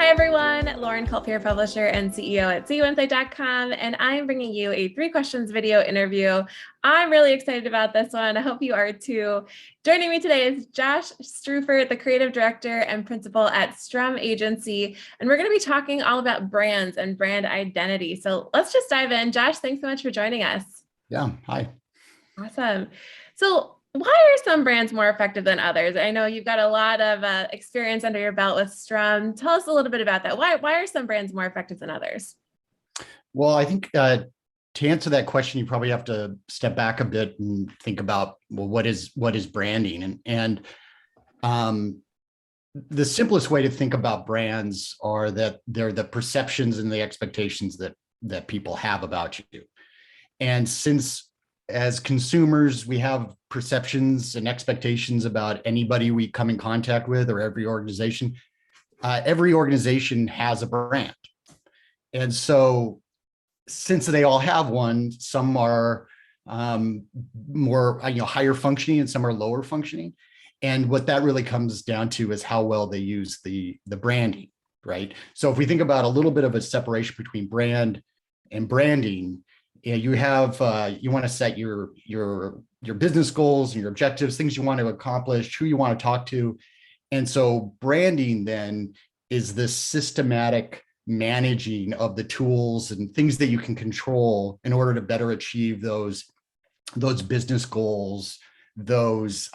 Hi everyone, Lauren Culp here, publisher and CEO at CUInsight.com, and I'm bringing you a 3 questions video interview. I'm really excited about this one. I hope you are too. Joining me today is Josh Streufert, the creative director and principal at Strum Agency, and we're going to be talking all about brands and brand identity. So let's just dive in. Josh, thanks so much for joining us. Yeah, hi. Awesome. So why are some brands more effective than others? I know you've got a lot of experience under your belt with Strum. Tell us a little bit about that. Why are some brands more effective than others? Well, I think to answer that question, you probably have to step back a bit and think about, well, what is branding? And the simplest way to think about brands are that they're the perceptions and the expectations that people have about you. And since as consumers, we have perceptions and expectations about anybody we come in contact with, or every organization has a brand. And so since they all have one, some are more higher functioning and some are lower functioning. And what that really comes down to is how well they use the branding, right? So if we think about a little bit of a separation between brand and branding, you have you want to set your business goals and your objectives, things you want to accomplish, who you want to talk to. And so branding then is this systematic managing of the tools and things that you can control in order to better achieve those business goals, those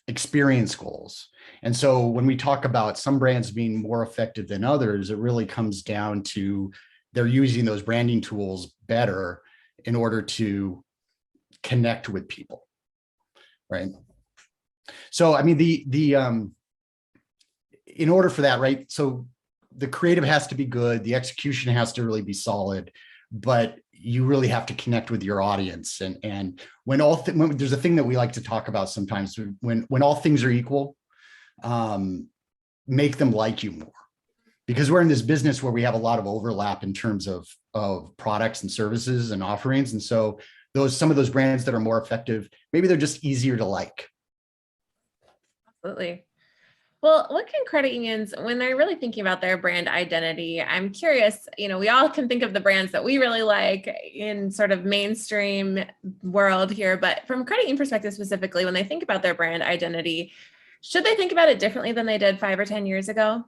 experience goals. And so when we talk about some brands being more effective than others, it really comes down to they're using those branding tools better in order to connect with people, right? So, I mean, in order for that, right? So the creative has to be good, the execution has to really be solid, but you really have to connect with your audience. And when there's a thing that we like to talk about sometimes, when all things are equal, make them like you more. Because we're in this business where we have a lot of overlap in terms of products and services and offerings. And so some of those brands that are more effective, maybe they're just easier to like. Absolutely. Well, what can credit unions, when they're really thinking about their brand identity, I'm curious, we all can think of the brands that we really like in sort of mainstream world here, but from a credit union perspective specifically, when they think about their brand identity, should they think about it differently than they did 5 or 10 years ago?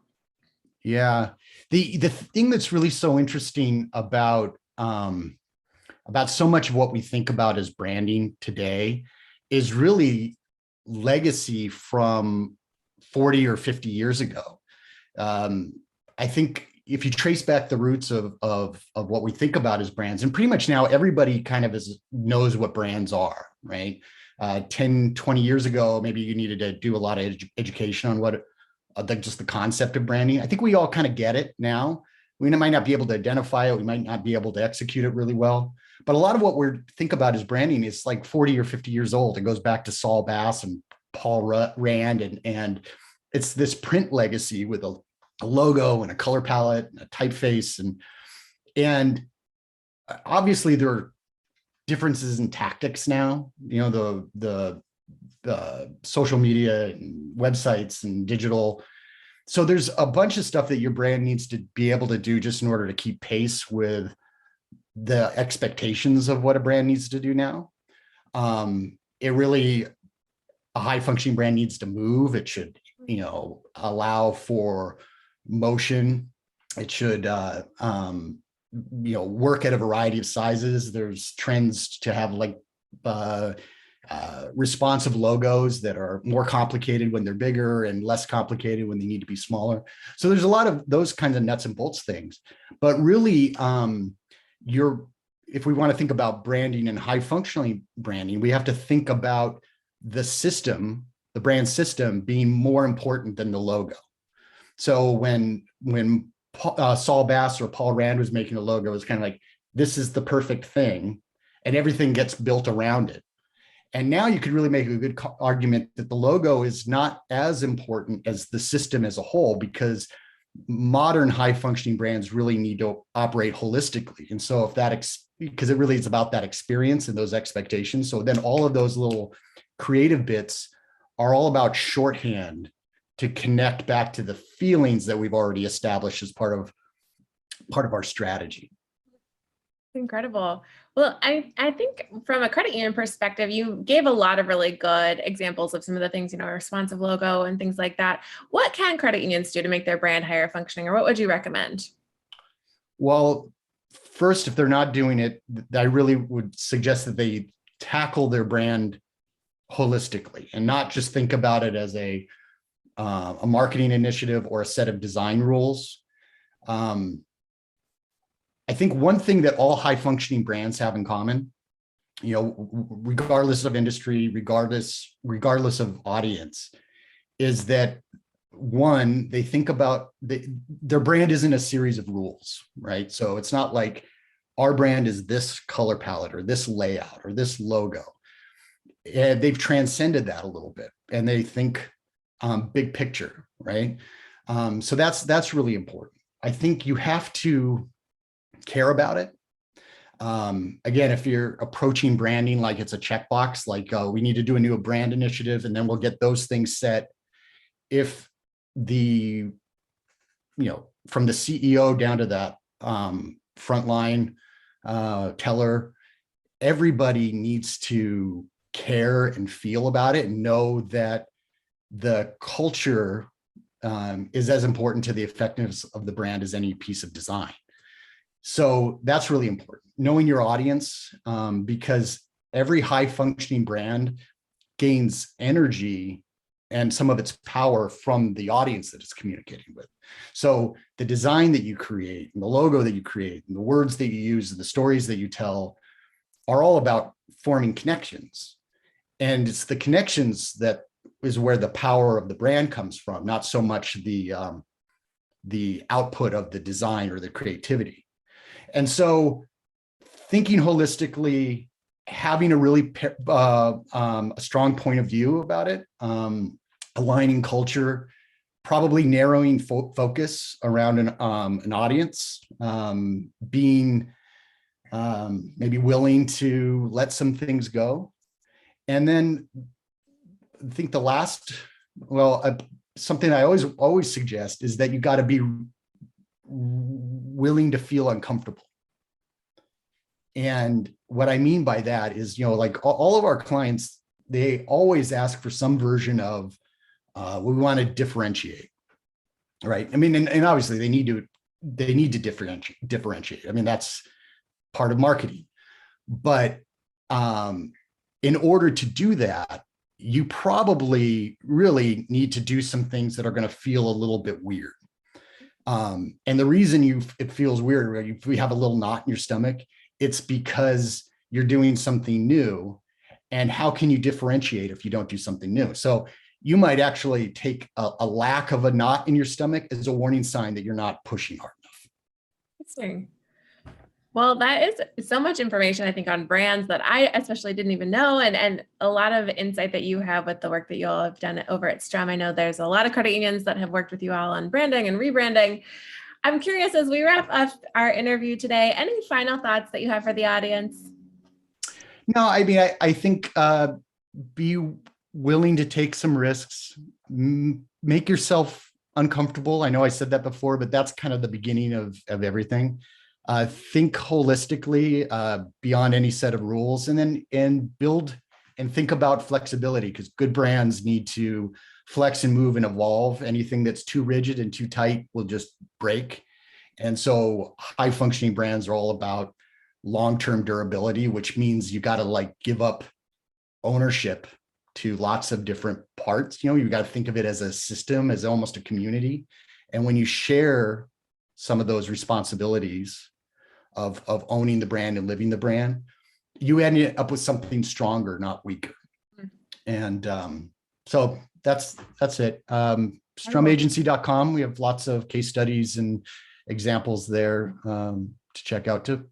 Yeah, the thing that's really so interesting about so much of what we think about as branding today is really legacy from 40 or 50 years ago. I think if you trace back the roots of what we think about as brands, and pretty much now everybody kind of knows what brands are, right? 10, 20 years ago, maybe you needed to do a lot of education on what just the concept of branding. I think we all kind of get it now. We might not be able to identify it. We might not be able to execute it really well. But a lot of what we think about as branding is like 40 or 50 years old. It goes back to Saul Bass and Paul Rand. And it's this print legacy with a logo and a color palette and a typeface. And obviously there are differences in tactics now. The social media and websites and digital. So there's a bunch of stuff that your brand needs to be able to do just in order to keep pace with the expectations of what a brand needs to do now. A high functioning brand needs to move. It should, allow for motion. It should, work at a variety of sizes. There's trends to have responsive logos that are more complicated when they're bigger and less complicated when they need to be smaller. So there's a lot of those kinds of nuts and bolts things. But really, if we want to think about branding and high functioning branding, we have to think about the system, the brand system, being more important than the logo. So when Saul Bass or Paul Rand was making a logo, it was kind of like, this is the perfect thing, and everything gets built around it. And now you could really make a good argument that the logo is not as important as the system as a whole, because modern high functioning brands really need to operate holistically. And so because it really is about that experience and those expectations. So then all of those little creative bits are all about shorthand to connect back to the feelings that we've already established as part of our strategy. Incredible. Well, I think from a credit union perspective, you gave a lot of really good examples of some of the things, a responsive logo and things like that. What can credit unions do to make their brand higher functioning, or what would you recommend? Well, first, if they're not doing it, I really would suggest that they tackle their brand holistically and not just think about it as a marketing initiative or a set of design rules. I think one thing that all high functioning brands have in common, regardless of industry, regardless of audience, is that one, they think about their brand isn't a series of rules, right? So it's not like our brand is this color palette or this layout or this logo. And they've transcended that a little bit and they think big picture, right? So that's really important. I think you have to care about it. Again, if you're approaching branding like it's a checkbox, like we need to do a new brand initiative and then we'll get those things set. If from the CEO down to that frontline teller, everybody needs to care and feel about it and know that the culture is as important to the effectiveness of the brand as any piece of design. So that's really important, knowing your audience, because every high functioning brand gains energy and some of its power from the audience that it's communicating with. So the design that you create and the logo that you create and the words that you use and the stories that you tell are all about forming connections. And it's the connections that is where the power of the brand comes from, not so much the output of the design or the creativity. And so thinking holistically, having a really a strong point of view about it, aligning culture, probably narrowing focus around an audience, being maybe willing to let some things go. And then I think the last, something I always suggest is that you got to be willing to feel uncomfortable. And what I mean by that is, like all of our clients, they always ask for some version of, we want to differentiate, right? I mean, and obviously they need to differentiate. I mean, that's part of marketing. But in order to do that, you probably really need to do some things that are going to feel a little bit weird. And the reason it feels weird, if we have a little knot in your stomach, it's because you're doing something new. And how can you differentiate if you don't do something new? So you might actually take a lack of a knot in your stomach as a warning sign that you're not pushing hard enough. Interesting. Well, that is so much information, I think, on brands that I especially didn't even know, and a lot of insight that you have with the work that you all have done over at Strum. I know there's a lot of credit unions that have worked with you all on branding and rebranding. I'm curious, as we wrap up our interview today, any final thoughts that you have for the audience? No, I mean, I think be willing to take some risks, make yourself uncomfortable. I know I said that before, but that's kind of the beginning of everything. Think holistically beyond any set of rules, and build and think about flexibility, because good brands need to flex and move and evolve. Anything that's too rigid and too tight will just break. And so high functioning brands are all about long-term durability, which means you got to give up ownership to lots of different parts. You got to think of it as a system, as almost a community. And when you share some of those responsibilities of owning the brand and living the brand, you end up with something stronger, not weaker. And so that's it. Strumagency.com. We have lots of case studies and examples there to check out too.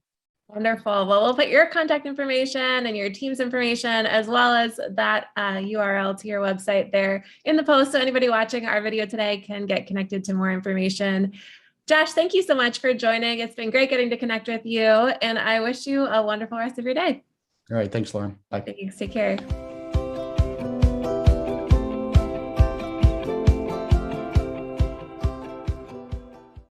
Wonderful. Well, we'll put your contact information and your team's information, as well as that URL to your website there in the post, so anybody watching our video today can get connected to more information. Josh, thank you so much for joining. It's been great getting to connect with you, and I wish you a wonderful rest of your day. All right. Thanks, Lauren. Bye. Thanks. Take care.